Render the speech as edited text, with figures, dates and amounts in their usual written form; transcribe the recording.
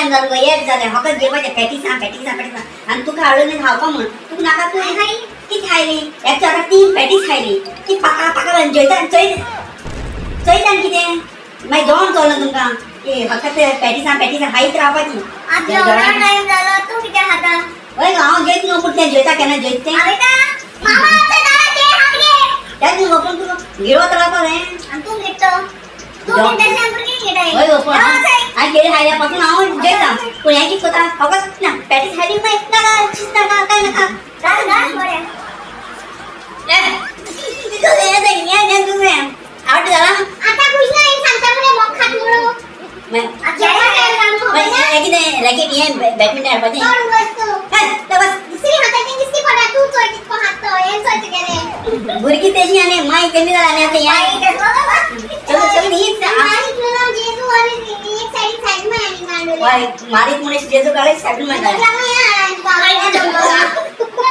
time जालो एक जाले हकत जेवाचे पॅटीसा आणि तुका हाडून खावपा म्हण तुका नाका तू खाई ती खायली एक आता 3 पॅटीस खायली ती पाका पाका जयता चयतान कितें मागीर जेवण चलना तुमकां की हकत पॅटीसा खायत रावपाची आज जेवणा टाइम जालो तू कितें खाता हय हांव जेत न्हू पूण तें जेवता केन्ना जेत तें मामा आमच्या दारात ते हात घे त्याच न्हू पण तुका गिळवत रावपा जाय आणि तू घेतो तू घेता शॅम्पूर घेता हय पण हांव केळी खायल्या पासून हांव जेता पूण हें कितें कोता हकत ना पॅटीस खायली मागीर नाका काय नाका दार बरें ये तुझें आवड जाला आता खुश नाही सांगता मले मग खात म्हणून कितें रॅकेट हें बॅडमिंटन खेळपाचें दोन वस्तू बस दुसरी हाताची दिसती पडा तू चोय कितको हात तो हे चोय गेले भुरगीं तेजी आनी माय कमी जाला आनी आतां चल हीच आणि तुला जेजू आणि एक साइड में आणि मांडले मारीत म्हणून जेजू काढायची सायकल म्हणटा